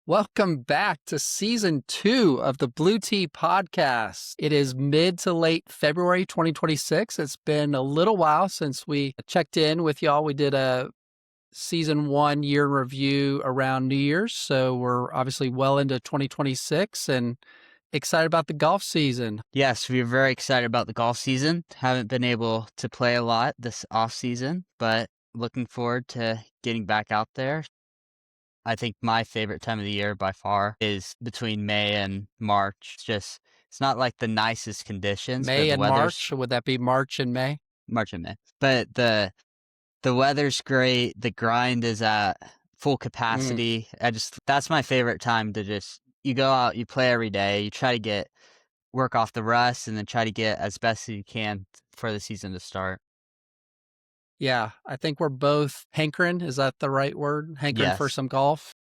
Welcome back to season 2 of the Blue Tea podcast. It is mid to late February 2026. It's been a little while since we checked in with y'all. We did a season 1 year in review around New Year's. So we're obviously well into 2026 and excited about the golf season. Yes, we're very excited about the golf season. Haven't been able to play a lot this off season, but looking forward to getting back out there. I think my favorite time of the year by far is between May and March. It's not like the nicest conditions, but May the and weather's March, would that be March and May? March and May. But the weather's great. The grind is at full capacity. That's my favorite time to just you go out, you play every day, you try to work off the rust and then try to get as best as you can for the season to start. Yeah, I think we're both hankering. Is that the right word? Hankering for Yes, some golf?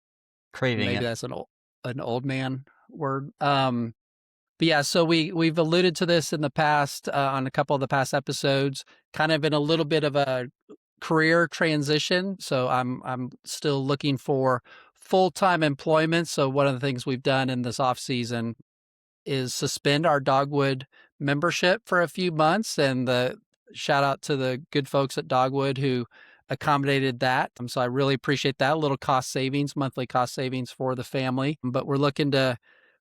craving Maybe it. that's an old man word. But yeah, so we've alluded to this in the past on a couple of the past episodes, kind of in a little bit of a career transition. So I'm still looking for full-time employment. So one of the things we've done in this off season is suspend our Dogwood membership for a few months, and the shout out to the good folks at Dogwood who accommodated that. So I really appreciate that. A little cost savings, monthly cost savings for the family. But we're looking to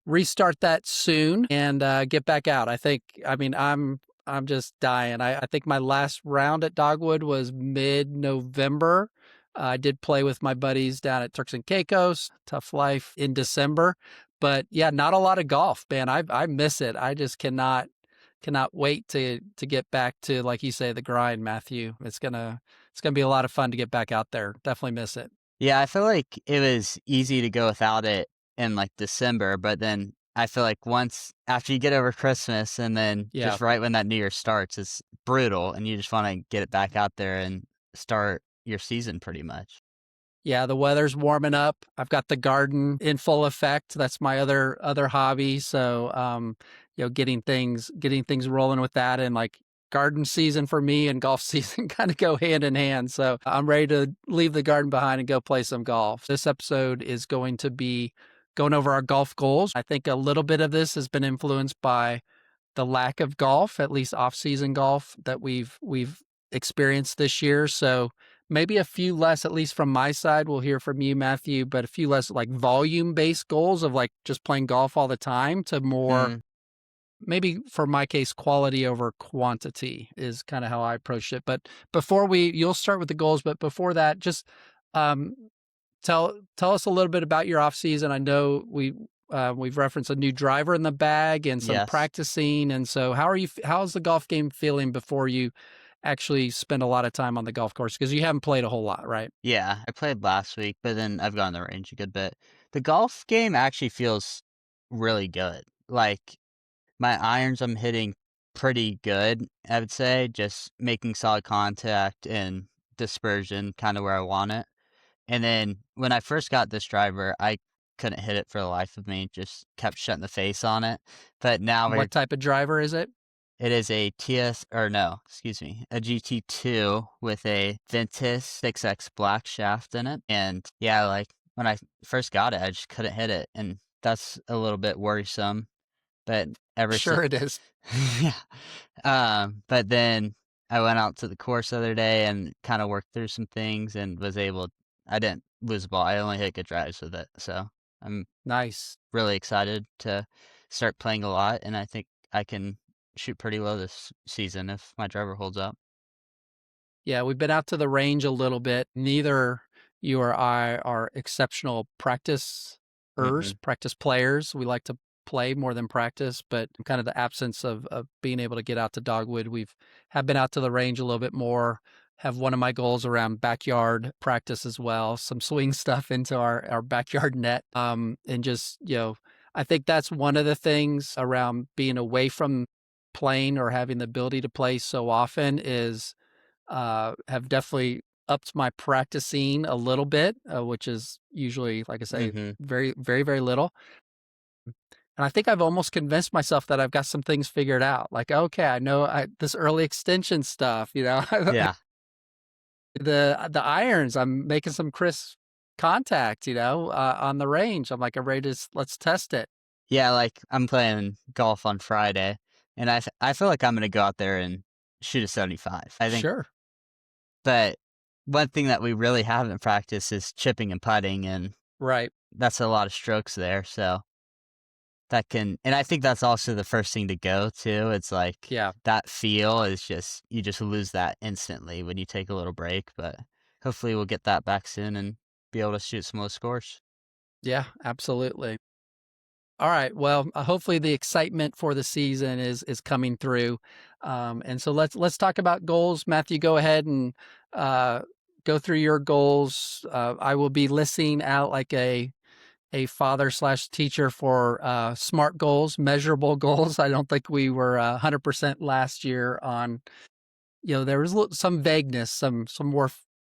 restart that soon and get back out. I'm just dying. I think my last round at Dogwood was mid-November. I did play with my buddies down at Turks and Caicos, Tough Life, in December. But yeah, not a lot of golf, man. I miss it. I just cannot wait to get back to, like you say, the grind, Matthew. It's gonna be a lot of fun to get back out there. Definitely miss it. Yeah, I feel like it was easy to go without it in like December, but then I feel like once after you get over Christmas and then Yeah. just right when that New Year starts, it's brutal and you just want to get it back out there and start your season pretty much. Yeah, the weather's warming up. I've got the garden in full effect. That's my other hobby. So, getting things rolling with that, and like garden season for me and golf season kind of go hand in hand. So I'm ready to leave the garden behind and go play some golf. This episode is going to be going over our golf goals. I think a little bit of this has been influenced by the lack of golf, at least off-season golf, that we've experienced this year. So maybe a few less, at least from my side. We'll hear from you, Matthew, but a few less like volume-based goals of like just playing golf all the time to more, maybe for my case, quality over quantity is kind of how I approach it. But you'll start with the goals, but before that, just um, tell us a little bit about your off season. I know we've referenced a new driver in the bag and some Yes. practicing. And so how's the golf game feeling before you actually spend a lot of time on the golf course? Because you haven't played a whole lot, right? Yeah, I played last week, but then I've gone to the range a good bit. The golf game actually feels really good. Like my irons, I'm hitting pretty good, I would say, just making solid contact and dispersion kind of where I want it. And then when I first got this driver, I couldn't hit it for the life of me, just kept shutting the face on it. But now What type of driver is it? it is a a GT2 with a Ventus 6X black shaft in it. And yeah, like when I first got it, I just couldn't hit it. And that's a little bit worrisome. But ever since, Sure it is. yeah. But then I went out to the course the other day and kind of worked through some things and I didn't lose the ball. I only hit good drives with it. So I'm Nice. really excited to start playing a lot. And I think I can shoot pretty well this season if my driver holds up. Yeah, we've been out to the range a little bit. Neither you or I are exceptional practice Mm-mm. players. We like to play more than practice, but kind of the absence of being able to get out to Dogwood, have been out to the range a little bit more. Have one of my goals around backyard practice as well, some swing stuff into our backyard net. And just, I think that's one of the things around being away from playing or having the ability to play so often is have definitely upped my practicing a little bit, which is usually, like I say, Mm-hmm. very, very, very little. And I think I've almost convinced myself that I've got some things figured out. Like, okay, I know this early extension stuff, Yeah. the irons, I'm making some crisp contact, on the range. I'm like, I'm ready to let's test it. Yeah, like, I'm playing golf on Friday, and I feel like I'm gonna go out there and shoot a 75. I think Sure. but one thing that we really haven't practiced is chipping and putting, and Right. that's a lot of strokes there, so that can and I think that's also the first thing to go too. It's like Yeah. that feel is just you just lose that instantly when you take a little break, but hopefully we'll get that back soon and be able to shoot some low scores. Yeah, absolutely. All right. Well, hopefully the excitement for the season is coming through. And so let's talk about goals. Matthew, go ahead and uh, go through your goals. I will be listing out like a father slash teacher for smart goals, measurable goals. I don't think we were 100% last year on. There was some vagueness, some more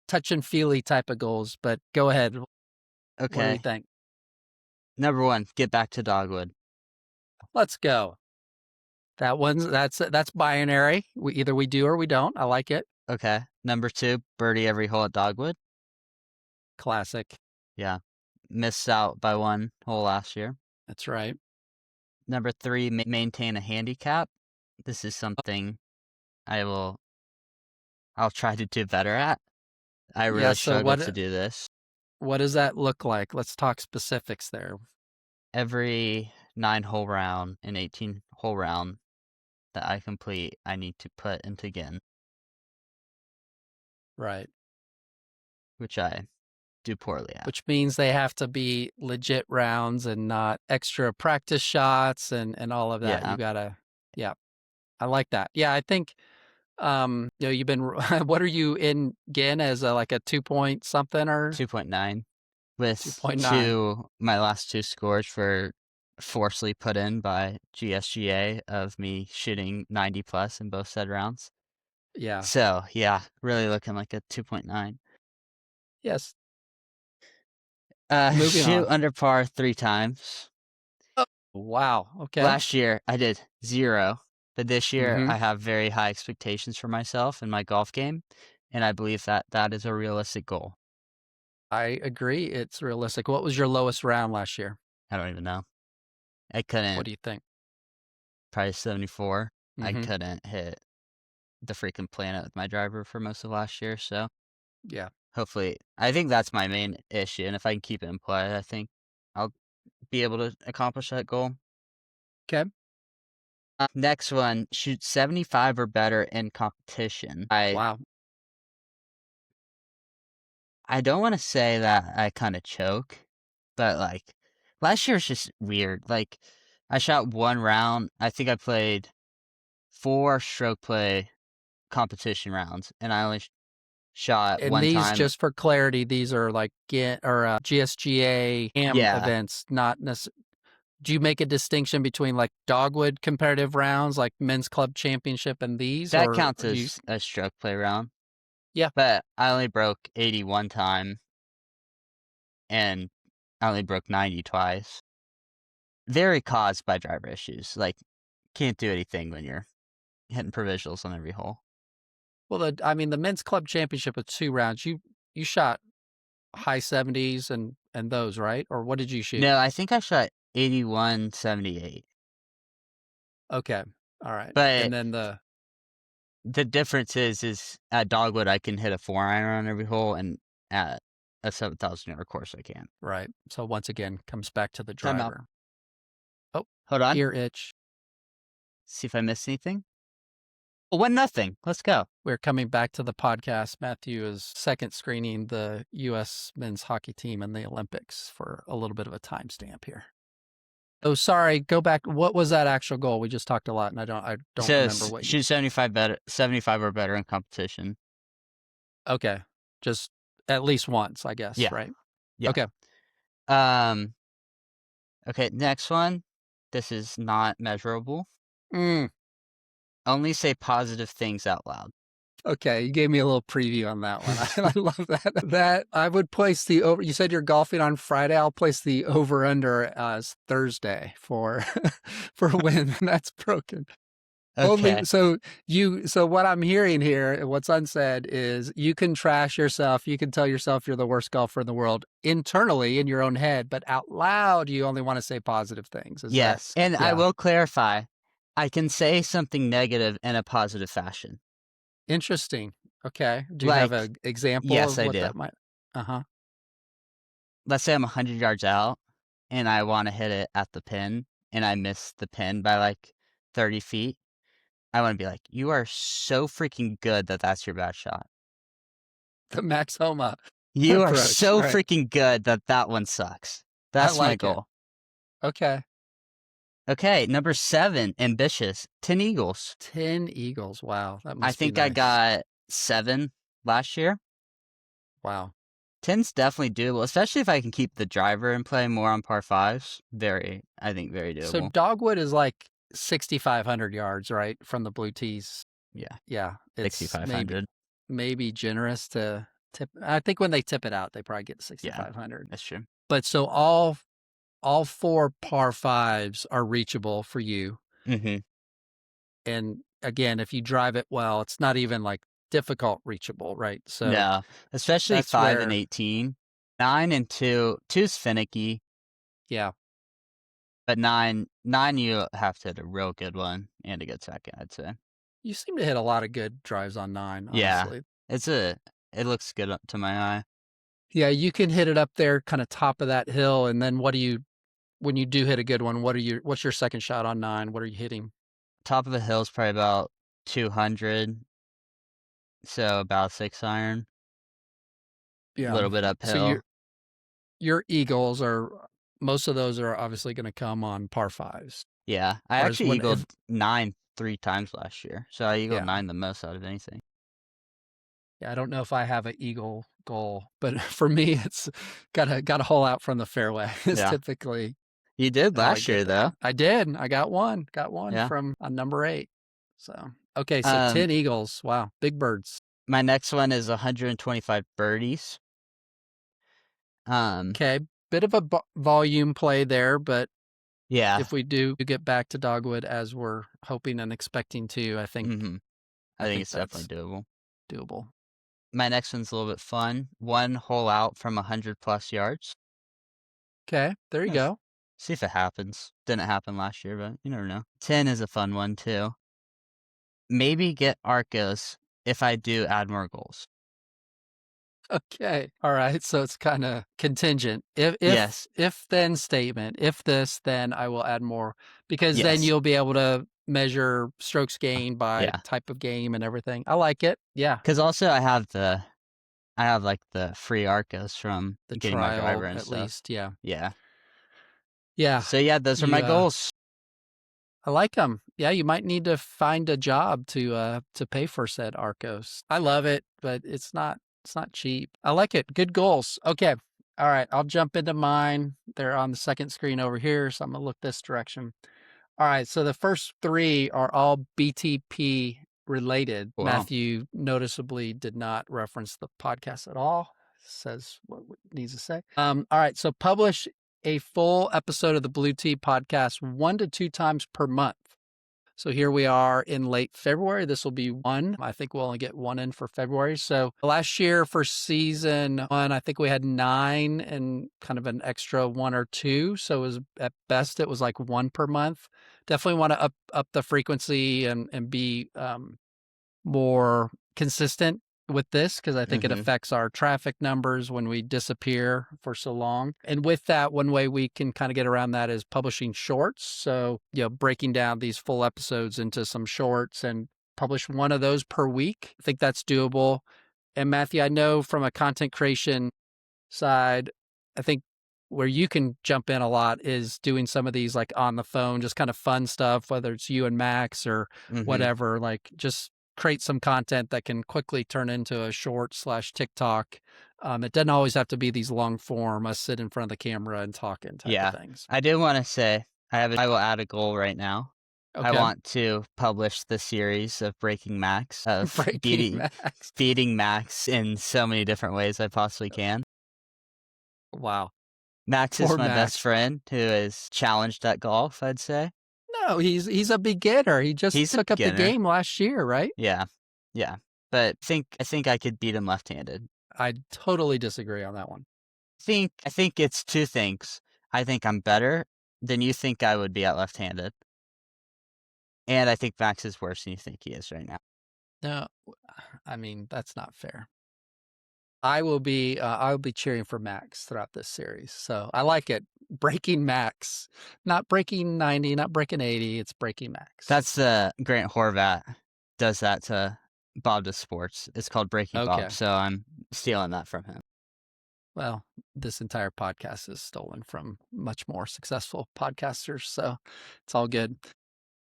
touch and feely type of goals. But go ahead. What do we Okay. think? Number 1, get back to Dogwood. Let's go. That's binary. Either we do or we don't. I like it. Okay. Number 2, birdie every hole at Dogwood. Classic. Yeah. Missed out by 1 hole last year. That's right. Number 3, maintain a handicap. This is something I'll try to do better at. I Yeah. really So struggled to do this. what does that look like? Let's talk specifics there. Every 9-hole round and 18-hole round that I complete, I need to put into again, Right. which I do poorly at. Which means they have to be legit rounds and not extra practice shots and all of that. Yeah, You gotta, yeah. I like that. Yeah, I think you've been what are you in again as like a 2 point something or 2.9 with 2.9? my last 2 scores for forcefully put in by GSGA of me shooting 90 plus in both said rounds. Yeah. So, yeah, really looking like a 2.9. Yes. Moving Shoot on. under par 3 times. Oh, wow. Okay. Last year, I did 0, but this year, Mm-hmm. I have very high expectations for myself in my golf game, and I believe that that is a realistic goal. I agree. It's realistic. What was your lowest round last year? I don't even know. I What couldn't do you think? probably 74. I Mm-hmm. couldn't hit the freaking planet with my driver for most of last year, so Yeah. hopefully I think that's my main issue, and if I can keep it in play, I think I'll be able to accomplish that goal. Okay. Next one, shoot 75 or better in competition. Wow. I don't wanna say that I kinda choke, but, like, last year was just weird, like, I shot 1 round, I think I played 4 stroke play competition rounds, and I only shot And 1 these, time. just for clarity, these are like GSGA AM Yeah, events, not necessarily. Do you make a distinction between like Dogwood competitive rounds, like men's club championship, and these, that or counts do you? as a stroke play round, Yeah. but I only broke 80 one time, and I only broke 90 twice. Very caused by driver issues, like, can't do anything when you're hitting provisionals on every hole. Well, the men's club championship of 2 rounds. You shot high 70s and those, right? Or what did you shoot? No, I think I shot 81.78, Okay. All right. but And then the difference is at Dogwood, I can hit a 4-iron on every hole, and at a 7,000-yard course, I can't. right. So once again, comes back to the Time out. driver. Oh, Hold on. ear itch. See if I missed anything. Oh, 1-0. Let's go. We're coming back to the podcast. Matthew is second screening the U.S. men's hockey team in the Olympics for a little bit of a timestamp here. Oh, sorry. Go back. What was that actual goal? We just talked a lot, and I It don't remember says what you. shoot 75 or better in competition. Okay, just at least once, I guess. Yeah. Right. Yeah. Okay. Um, okay, next one. This is not measurable. Mm, Only say positive things out loud. okay, you gave me a little preview on that one. I love that. That I would place the over. You said you're golfing on Friday. I'll place the over under as Thursday for for when that's broken. Only Okay. so what I'm hearing here, and what's unsaid is you can trash yourself, you can tell yourself you're the worst golfer in the world internally in your own head, but out loud you only want to say positive things. Is that Yes, and I yeah. will clarify, I can say something negative in a positive fashion. Interesting. Okay. Do you have Like, an example yes, of I what do. that might uh-huh. Let's say I'm 100 yards out and I wanna hit it at the pin, and I miss the pin by, like, 30 feet. I wanna be like, "You are so freaking good that that's your bad shot. The Max Homa You are approach, so right. freaking good that that one sucks." I That's my like it. goal. Okay. Okay, number 7, ambitious, 10 eagles. 10 eagles. Wow, that I must be think I nice. got 7 last year. Wow. 10's definitely doable, especially if I can keep the driver and play more on par 5s. I think very So doable. Dogwood is like 6,500 yards, right, from the blue tees. Yeah, Yeah, it's 6,500. maybe generous to tip. I think when they tip it out, they probably get Yeah, 6,500. that's true. But so all four par fives are reachable for you. Mhm. And again, if you drive it well, it's not even like difficult reachable, right? So No, especially that's 5 and where 18. 9 and 2's finicky, yeah, but 9 you have to hit a real good one and a good second, I'd say. you seem to hit a lot of good drives on 9, Yeah, honestly. it looks good up to my eye. Yeah, you can hit it up there kind of top of that hill, and then when you do hit a good one, what's your second shot on 9? What are you hitting? Top of the hill's probably about 200, so about 6 iron, a Yeah. little bit So uphill. your eagles are most of those are obviously going to come on par fives. Yeah, I Whereas actually when if eagled 9 3 times last year, so I eagled yeah, 9 the most out of anything. yeah, I don't know if I have an eagle goal, but for me, it's got a hole out from the fairway. Is Yeah. typically You did how I last get year, there. though. I did. I got one Yeah. from on number 8. So okay, so Um, 10 eagles. Wow, big birds. my next one is 125 birdies. Um, Okay, bit of a volume play there, but yeah. if we do get back to Dogwood as we're hoping and expecting to, Mhm. I I think think it's definitely that's doable. doable. My next one's a little bit fun. 1 hole out from 100 plus yards. Okay, there you Yes. go. See if it happens. Didn't happen last year, but you never know. 10 is a fun one too. Maybe get Arcos if I do add more goals. Okay. All right. So it's kind of contingent. Yes. If then statement. If this, then I will add more because then Yes. you'll be able to measure strokes gained by Yeah. type of game and everything. I like it. Yeah. Because also I have like the free Arcos from The getting my driver trial and at stuff. least. Yeah. Yeah. Yeah. So yeah, those are my You goals. I like them. Yeah, you might need to find a job to pay for said Arcos. I love it, but it's not cheap. I like it. Good goals. Okay. All right, I'll jump into mine. They're on the second screen over here, so I'm gonna look this direction. All right, so the first 3 are all BTP related. Wow. Matthew noticeably did not reference the podcast at all. Says what it needs to say. All right, so publish a full episode of the Blue Tea podcast 1 to 2 times per month. So here we are in late February. This will be 1. I think we'll only get 1 in for February. So last year for season 1, I think we had 9 and kind of an extra 1 or 2. So it was at best it was like 1 per month. Definitely want to up the frequency and be more consistent with this because I think it Mhm. affects our traffic numbers when we disappear for so long. And with that, one way we can kind of get around that is publishing shorts. So, breaking down these full episodes into some shorts and publish one of those per week. I think that's doable. And Matthew, I know from a content creation side, I think where you can jump in a lot is doing some of these like on the phone, just kind of fun stuff, whether it's you and Max or Mhm. whatever, like just create some content that can quickly turn into a short/TikTok. It doesn't always have to be these long form, us sit in front of the camera and talking type of Yeah. things. I do wanna say I will add a goal right now. I Okay. want to publish the series of Breaking Max, of Breaking Max. beating Max in so many different ways I possibly can. Wow. Max is Poor my best Max. friend who is challenged at golf, I'd say. No, he's a beginner. He just He's a took up the beginner. game last year, right? Yeah, yeah, but I think I could beat him left-handed. I totally disagree on that one. I think it's 2 things. I think I'm better than you think I would be at left-handed, and I think Max is worse than you think he is right now. No, I mean, that's not fair. I will be cheering for Max throughout this series. So I like it. Breaking Max, not breaking 90, not breaking 80. It's breaking Max. That's the Grant Horvat does that to Bob to Sports. It's called Breaking Bob, Okay. so I'm stealing that from him. Well, this entire podcast is stolen from much more successful podcasters. So it's all good.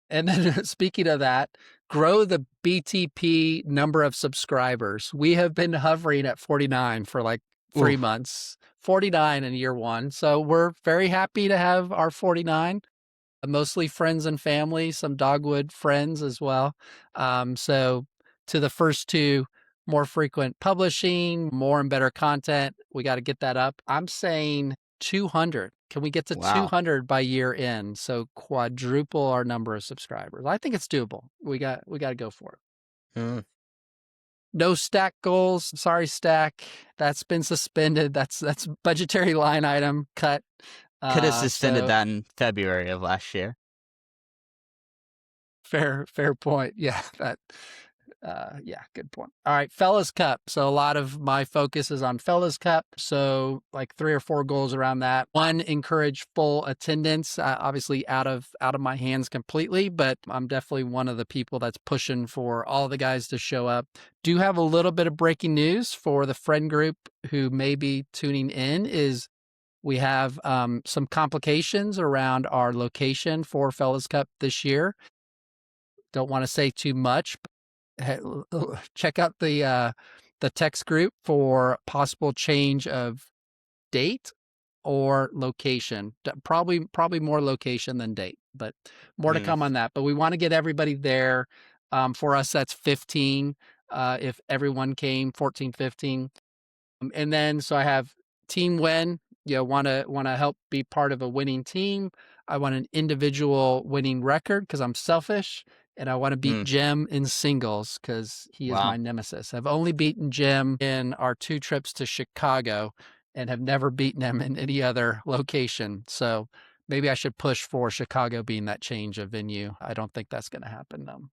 And then speaking of that, grow the BTP number of subscribers. We have been hovering at 49 for like 3 months, 49 in year one. So we're very happy to have our 49, mostly friends and family, some Dogwood friends as well. So to the first two, more frequent publishing, more and better content. We got to get that up. I'm saying 200. Can we get to Wow. 200 by year end? So quadruple our number of subscribers. I think it's doable. We got to go for it. Mm. No stack goals. Sorry, stack. That's been suspended. That's budgetary line item cut. Could have suspended So that in February of last year. fair point. Yeah, yeah, good point. All right, Fellas Cup. So a lot of my focus is on Fellas Cup. So like 3 or 4 goals around that. One, encourage full attendance. Obviously out of my hands completely, but I'm definitely one of the people that's pushing for all the guys to show up. Do have a little bit of breaking news for the friend group who may be tuning in is we have some complications around our location for Fellas Cup this year. Don't want to say too much. Check out the text group for possible change of date or location. Probably more location than date, but more to Mm. come on that. But we want to get everybody there. For us, that's 15. If everyone came, 14, 15. And then so I have team win. Want to help be part of a winning team. I want an individual winning record because I'm selfish, and I want to beat Mm. Jim in singles because he is my Wow. nemesis. I've only beaten Jim in our 2 trips to Chicago, and have never beaten him in any other location. So maybe I should push for Chicago being that change of venue. I don't think that's going to happen though.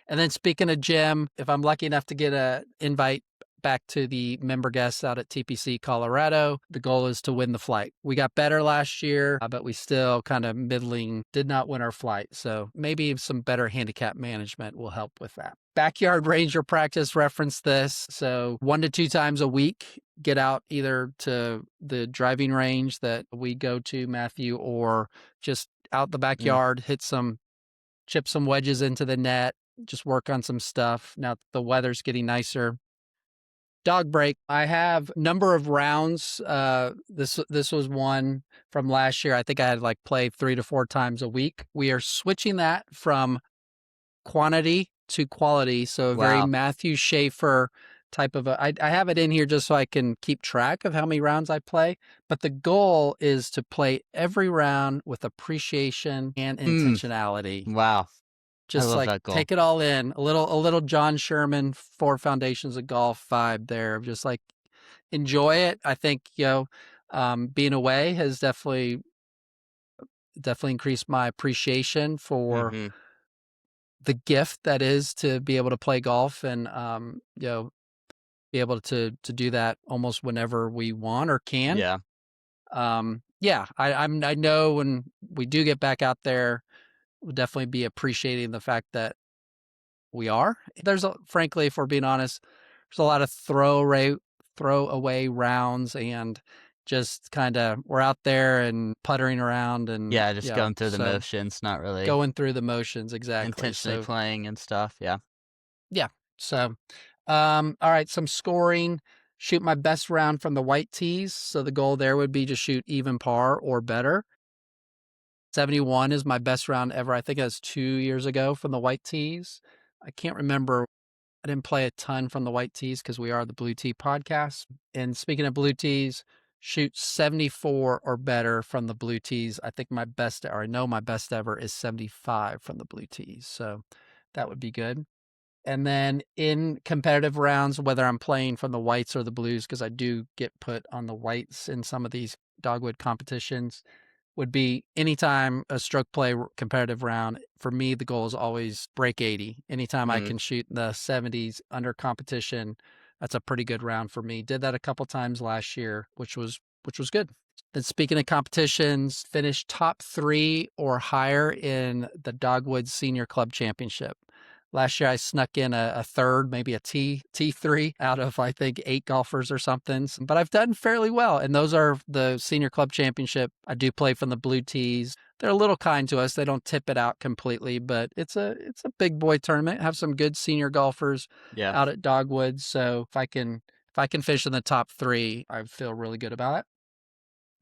And then speaking of Jim, if I'm lucky enough to get a invite back to the member guests out at TPC Colorado, the goal is to win the flight. We got better last year, but we still kind of middling, did not win our flight. So maybe some better handicap management will help with that. Backyard Ranger practice referenced this. So 1 to 2 times a week, get out either to the driving range that we go to, Matthew, or just out the Mm. backyard, chip some wedges into the net, just work on some stuff. Now the weather's getting nicer. Dog break. I have number of rounds. This was one from last year. I think I had like play 3 to 4 times a week. We are switching that from quantity to quality. So a very Wow. Matthew Schaefer type of I have it in here just so I can keep track of how many rounds I play. But the goal is to play every round with appreciation and Mm. intentionality. Wow. I Just love like that goal. take it all in. A little John Sherman, 4 Foundations of Golf vibe there. Just like enjoy it. I think, being away has definitely increased my appreciation for Mhm. the gift that is to be able to play golf and be able to do that almost whenever we want or can. Yeah. Yeah, I know when we do get back out there, we'll definitely be appreciating the fact that we are. Frankly, if we're being honest, there's a lot of throw away rounds and just kind of we're out there and puttering around and Yeah, just going through the so motions, not really going through the motions exactly. intentionally So playing and stuff, yeah. yeah. So all right, some scoring. Shoot my best round from the white tees. So the goal there would be to shoot even par or better. 71 is my best round ever. I think it was 2 years ago from the white tees. I can't remember. I didn't play a ton from the white tees because we are the Blue Tee podcast. And speaking of blue tees, shoot 74 or better from the blue tees. I think I know my best ever is 75 from the blue tees. So that would be good. And then in competitive rounds, whether I'm playing from the whites or the blues, because I do get put on the whites in some of these Dogwood competitions, would be anytime a stroke play competitive round. For me, the goal is always break 80. Anytime I can shoot in the 70s under competition, that's a pretty good round for me. Did that a couple times last year, which was good. Then speaking of competitions, finished top 3 or higher in the Dogwood Senior Club Championship. Last year, I snuck in a third, maybe a T3 out of, I think, 8 golfers or something. But I've done fairly well. And those are the Senior Club Championship. I do play from the blue tees. They're a little kind to us. They don't tip it out completely, but it's a big boy tournament. Have some good senior golfers out at Dogwood. So if I can finish in the top 3, I feel really good about it.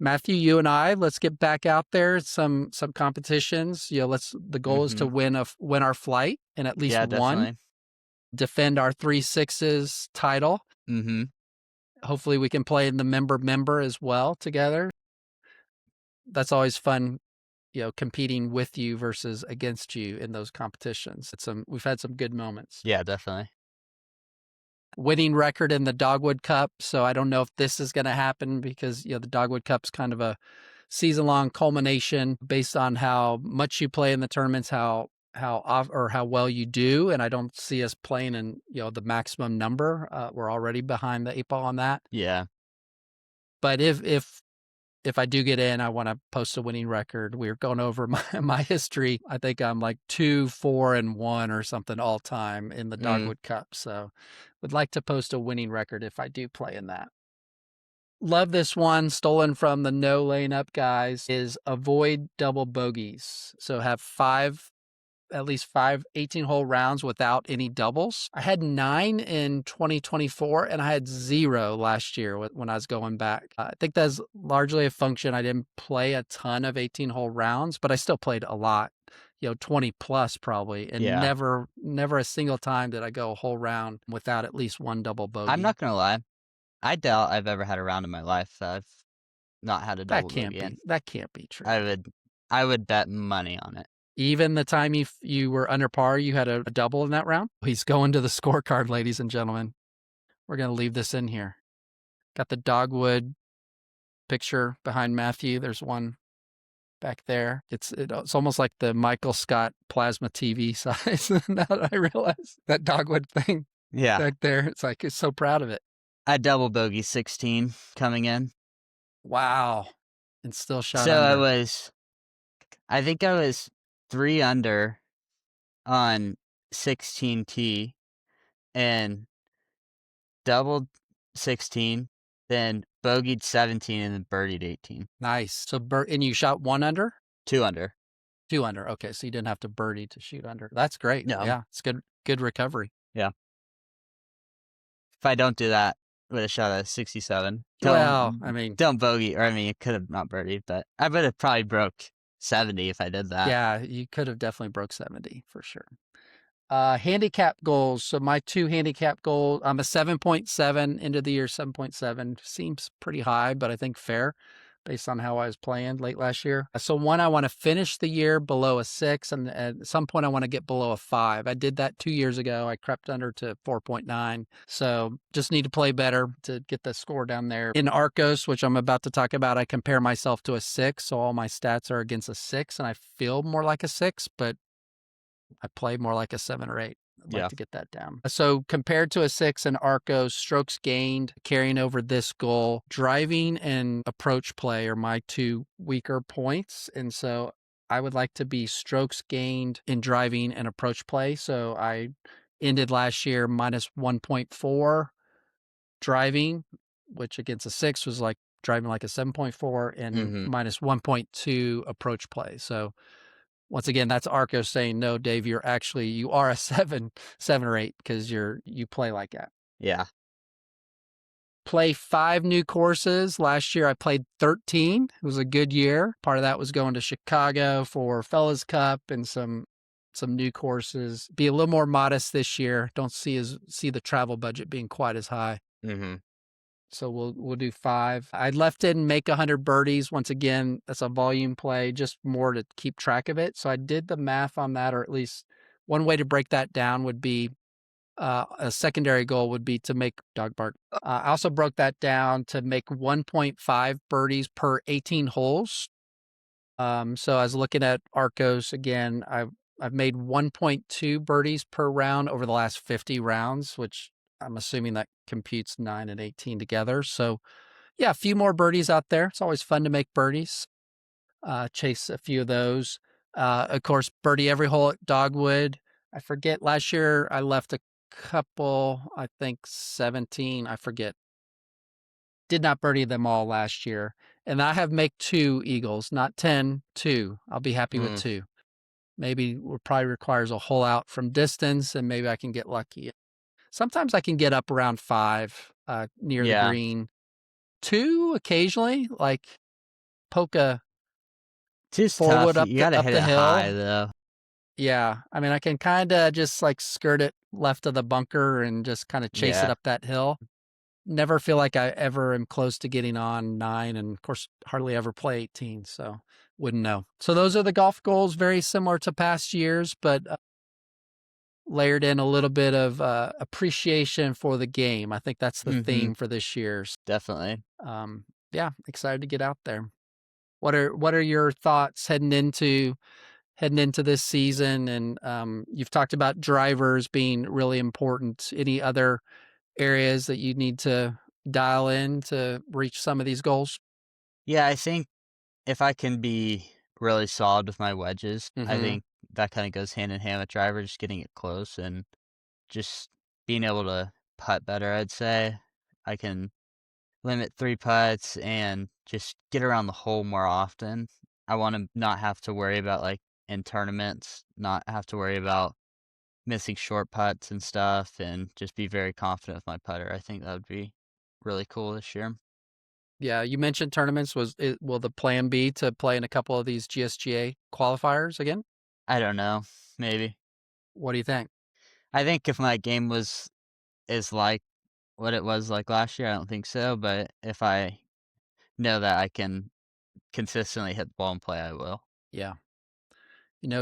Matthew, you and I, let's get back out there. Some competitions. The goal is to win our flight in at least one. Definitely. Defend our 3-6s title. Hopefully we can play in the member as well together. That's always fun, competing with you versus against you in those competitions. We've had some good moments. Yeah, definitely. Winning record in the Dogwood Cup. So I don't know if this is going to happen because, the Dogwood Cup's kind of a season-long culmination based on how much you play in the tournaments, how well you do. And I don't see us playing in, the maximum number. We're already behind the 8 ball on that. Yeah. But if I do get in, I want to post a winning record. We're going over my history. I think I'm like 2-4-1 or something all time in the Dogwood Cup. So would like to post a winning record if I do play in that. Love this one, stolen from the No Lane Up guys, is avoid double bogeys. So have at least 5 18-hole rounds without any doubles. I had 9 in 2024, and I had 0 last year when I was going back. I think that's largely a function. I didn't play a ton of 18-hole rounds, but I still played a lot, 20 plus probably, and never a single time did I go a whole round without at least one double bogey. I'm not going to lie. I doubt I've ever had a round in my life that I've not had a double bogey in. That can't be true. I would bet money on it. Even the time you were under par, you had a double in that round? He's going to the scorecard, ladies and gentlemen. We're going to leave this in here. Got the Dogwood picture behind Matthew. There's one back there. It's almost like the Michael Scott plasma TV size. Now that I realize that Dogwood thing back there, it's like, it's so proud of it. I double bogey 16 coming in. Wow. And still shot so under. I think I was 3 under on 16T and doubled 16, then bogeyed 17 and then birdied 18. Nice. So and you shot 1 under? 2 under. 2 under. Okay, so you didn't have to birdie to shoot under. That's great. No. Yeah, it's good recovery. Yeah. If I don't do that, I would have shot a 67. Don't bogey, or it could have not birdied, but I would have probably broke 70 if I did that. Yeah, you could have definitely broke 70 for sure. Handicap goals. So my 2 handicap goals, I'm a 7.7, end of the year 7.7. Seems pretty high, but I think fair based on how I was playing late last year. So one, I want to finish the year below a 6, and at some point I want to get below a 5. I did that 2 years ago. I crept under to 4.9. So just need to play better to get the score down there. In Arcos, which I'm about to talk about, I compare myself to a 6. So all my stats are against a 6, and I feel more like a 6, but I play more like a 7 or 8. I'd like to get that down. So compared to a 6 in Arcos, strokes gained, carrying over this goal, driving and approach play are my 2 weaker points. And so I would like to be strokes gained in driving and approach play. So I ended last year minus 1.4 driving, which against a 6 was like driving like a 7.4, and minus 1.2 approach play. So once again, that's Arcos saying, no, Dave, you are a 7 or 8 because you play like that. Yeah. Play 5 new courses. Last year I played 13. It was a good year. Part of that was going to Chicago for Fellas Cup and some new courses. Be a little more modest this year. Don't see the travel budget being quite as high. So we'll do 5. I left in make 100 birdies. Once again, that's a volume play, just more to keep track of it. So I did the math on that, or at least one way to break that down would be a secondary goal would be to make dog bark. I also broke that down to make 1.5 birdies per 18 holes. So I was looking at Arcos again. I've made 1.2 birdies per round over the last 50 rounds, which I'm assuming that computes 9 and 18 together. So yeah, a few more birdies out there. It's always fun to make birdies. Chase a few of those. Of course, birdie every hole at Dogwood. I forget, last year I left a couple, I think 17, I forget. Did not birdie them all last year. And I have make 2 eagles, not 10, 2. I'll be happy with Mm, 2. Maybe probably requires a hole out from distance, and maybe I can get lucky. Sometimes I can get up around 5 near the yeah. green. 2 occasionally, like poke a Two's 4-wood tough. You gotta up hit the it high hill. though. Yeah, I mean, I can kinda just, like, skirt it left of the bunker and just kinda chase it Yeah. up that hill. Never feel like I ever am close to getting on 9, and, of course, hardly ever play 18, so wouldn't know. So those are the golf goals, very similar to past years, but, layered in a little bit of, appreciation for the game. I think that's the Mhm. theme for this year's. Definitely. Yeah, excited to get out there. What are your thoughts heading into this season? And you've talked about drivers being really important. Any other areas that you need to dial in to reach some of these goals? Yeah, I think if I can be really solid with my wedges, I Mm-hmm. think that kinda goes hand in hand with driver, just getting it close and just being able to putt better, I'd say. I can limit 3 putts and just get around the hole more often. I wanna not have to worry about, like, in tournaments, not have to worry about missing short putts and stuff, and just be very confident with my putter. I think that would be really cool this year. Yeah, you mentioned tournaments. Will the plan be to play in a couple of these GSGA qualifiers again? I don't know, maybe. What do you think? I think if my game is like what it was like last year, I don't think so, but if I know that I can consistently hit the ball and play, I will. Yeah.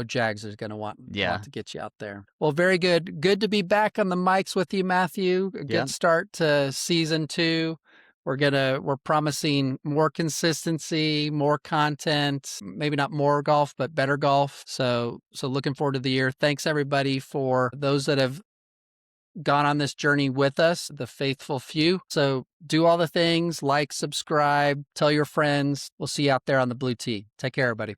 Jags is going to want Yeah. to get you out there. Well, very good. Good to be back on the mics with you, Matthew. A Yeah. good start to season 2. We're promising more consistency, more content, maybe not more golf, but better golf. So looking forward to the year. Thanks everybody for those that have gone on this journey with us, the faithful few. So do all the things, like, subscribe, tell your friends. We'll see you out there on the blue tee. Take care, everybody.